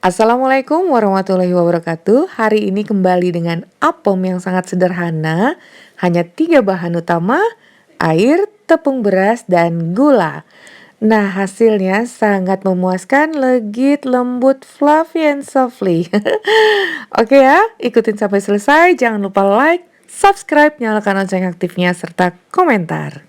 Assalamualaikum warahmatullahi wabarakatuh. Hari ini kembali dengan apem yang sangat sederhana. Hanya 3 bahan utama, air, tepung beras, dan gula. Nah, hasilnya sangat memuaskan, legit, lembut, fluffy, and softly. Oke ya, ikutin sampai selesai. Jangan lupa like, subscribe, nyalakan lonceng aktifnya, serta komentar.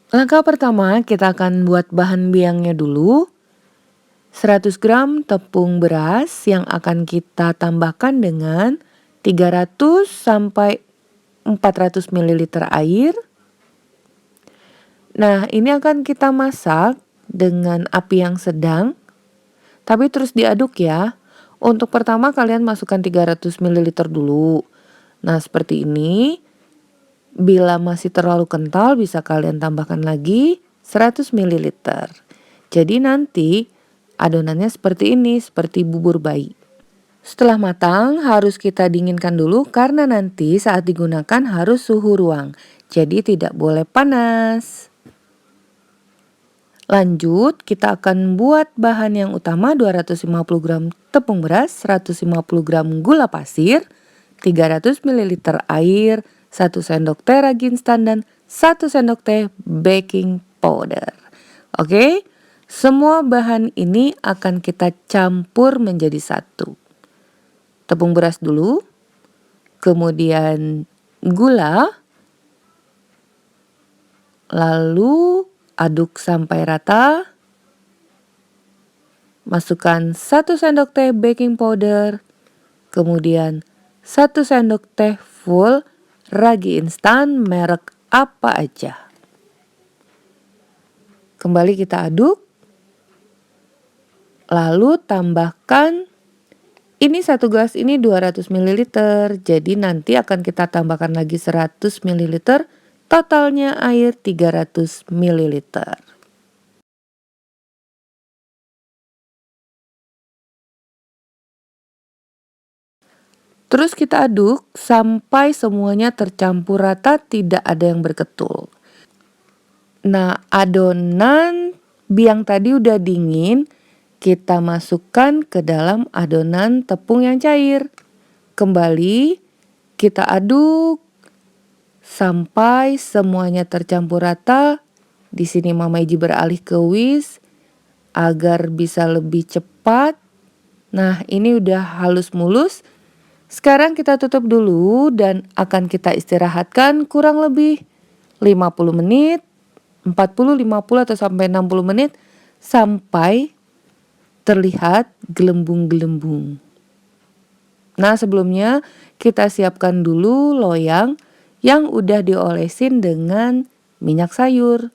Langkah pertama, kita akan buat bahan biangnya dulu. 100 gram tepung beras yang akan kita tambahkan dengan 300 sampai 400 ml air. Nah, ini akan kita masak dengan api yang sedang, tapi terus diaduk ya. Untuk pertama kalian masukkan 300 ml dulu. Nah, seperti ini. Bila masih terlalu kental bisa kalian tambahkan lagi 100 ml. Jadi nanti adonannya seperti ini, seperti bubur bayi. Setelah matang harus kita dinginkan dulu karena nanti saat digunakan harus suhu ruang. Jadi tidak boleh panas. Lanjut kita akan buat bahan yang utama 250 gram tepung beras, 150 gram gula pasir, 300 ml air, 1 sendok teh ragi instan, dan 1 sendok teh baking powder. Oke, semua bahan ini akan kita campur menjadi satu. Tepung beras dulu, kemudian gula, lalu aduk sampai rata. Masukkan 1 sendok teh baking powder, kemudian 1 sendok teh full ragi instan merek apa aja. Kembali kita aduk. Lalu tambahkan, ini 1 gelas ini 200 ml. Jadi nanti akan kita tambahkan lagi 100 ml. Totalnya air 300 ml. Terus kita aduk sampai semuanya tercampur rata, tidak ada yang berketul. Nah, adonan biang tadi udah dingin, kita masukkan ke dalam adonan tepung yang cair. Kembali kita aduk sampai semuanya tercampur rata. Di sini Mama Iji beralih ke whisk agar bisa lebih cepat. Nah, ini udah halus mulus. Sekarang kita tutup dulu dan akan kita istirahatkan kurang lebih 50 menit, 40, 50 atau sampai 60 menit sampai terlihat gelembung-gelembung. Nah, sebelumnya kita siapkan dulu loyang yang udah diolesin dengan minyak sayur.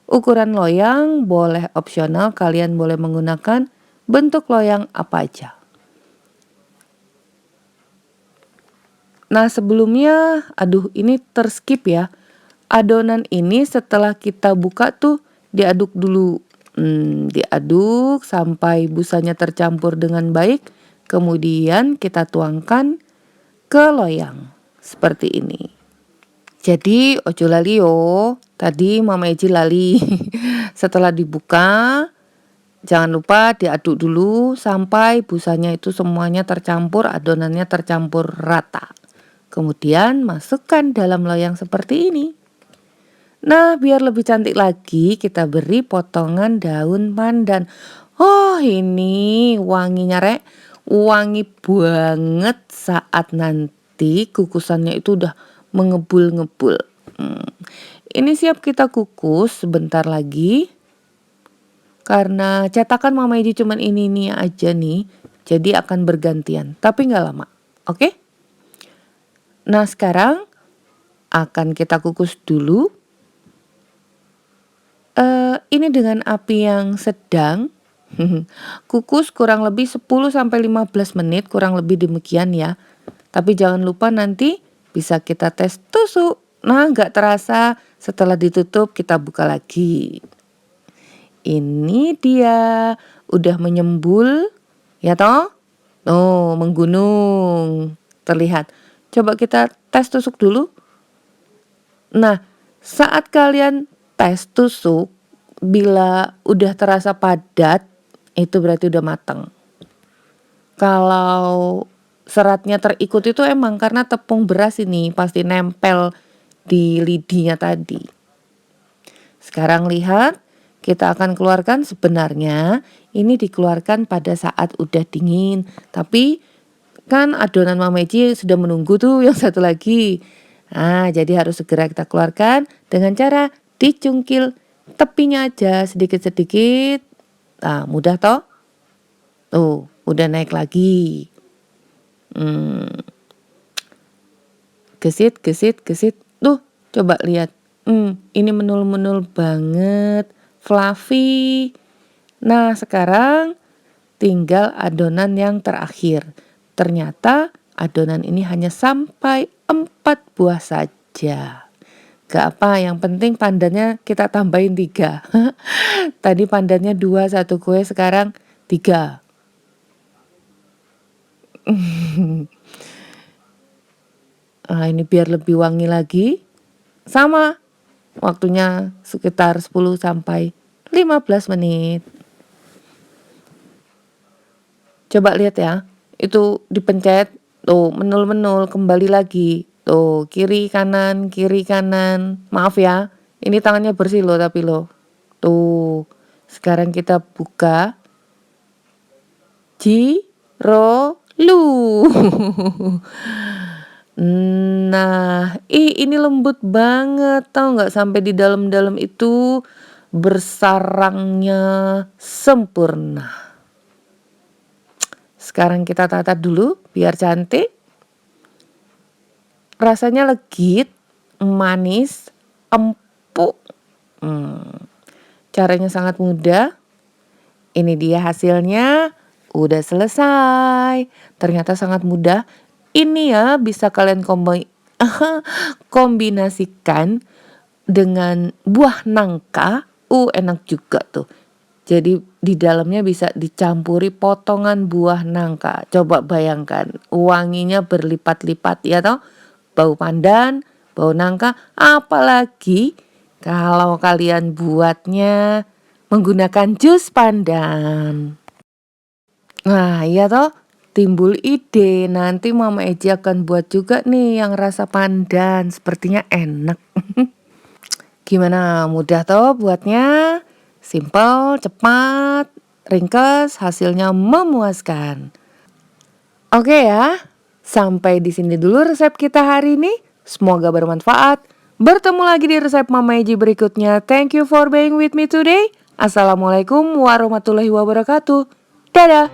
Ukuran loyang boleh opsional, kalian boleh menggunakan bentuk loyang apa aja. Nah, sebelumnya, aduh ini terskip ya. Adonan ini setelah kita buka tuh diaduk dulu. Diaduk sampai busanya tercampur dengan baik. Kemudian kita tuangkan ke loyang. Seperti ini. Jadi ojo lali yo. Tadi Mama Iji lali. Setelah dibuka, jangan lupa diaduk dulu sampai busanya itu semuanya tercampur, adonannya tercampur rata. Kemudian masukkan dalam loyang seperti ini. Nah, biar lebih cantik lagi kita beri potongan daun pandan. Oh, ini wanginya rek. Wangi banget saat nanti kukusannya itu udah mengebul-ngebul. Ini siap kita kukus sebentar lagi. Karena cetakan Mama Iji cuman ini aja nih. Jadi akan bergantian. Tapi gak lama. Oke? Nah, sekarang akan kita kukus dulu. Ini dengan api yang sedang. Kukus kurang lebih 10-15 menit, kurang lebih demikian ya. Tapi jangan lupa nanti bisa kita tes tusuk. Nah, gak terasa setelah ditutup kita buka lagi. Ini dia udah menyembul, ya toh? Oh, menggunung. terlihat. Coba kita tes tusuk dulu. Nah, saat kalian tes tusuk, bila udah terasa padat, itu berarti udah matang. Kalau seratnya terikut itu emang karena tepung beras ini pasti nempel di lidinya tadi. Sekarang lihat, kita akan keluarkan. Sebenarnya ini dikeluarkan pada saat udah dingin. Tapi kan adonan Mama Eci sudah menunggu tuh yang satu lagi. Nah, jadi harus segera kita keluarkan dengan cara dicungkil tepinya aja sedikit-sedikit. Nah, mudah toh? Tuh, udah naik lagi. Gesit, gesit, gesit. Tuh, coba lihat. Ini menul-menul banget, fluffy. Nah, sekarang tinggal adonan yang terakhir. Ternyata adonan ini hanya sampai 4 buah saja. Gak apa, yang penting pandannya kita tambahin 3. Tadi pandannya 2 satu kue, sekarang 3. Nah, ini biar lebih wangi lagi. Sama, waktunya sekitar 10 sampai 15 menit. Coba lihat ya, itu dipencet, tuh menul-menul kembali lagi. Tuh, kiri kanan, maaf ya, ini tangannya bersih loh tapi loh. Tuh, sekarang kita buka. Jirolu. Nah, ini lembut banget, tau nggak, sampai di dalam-dalam itu bersarangnya sempurna. Sekarang kita tata dulu biar cantik. Rasanya legit, manis, empuk. Caranya sangat mudah. Ini dia hasilnya. Udah selesai. Ternyata sangat mudah. Ini ya bisa kalian kombinasikan dengan buah nangka. Enak juga tuh. Jadi di dalamnya bisa dicampuri potongan buah nangka. Coba bayangkan, wanginya berlipat-lipat ya toh. Bau pandan, bau nangka, apalagi kalau kalian buatnya menggunakan jus pandan. Nah, iya toh, timbul ide, nanti Mama Eci akan buat juga nih yang rasa pandan, sepertinya enak. Gimana, mudah toh buatnya? Simple, cepat, ringkas, hasilnya memuaskan. Oke ya, sampai di sini dulu resep kita hari ini. Semoga bermanfaat. Bertemu lagi di resep Mama Eci berikutnya. Thank you for being with me today. Assalamualaikum warahmatullahi wabarakatuh. Dadah.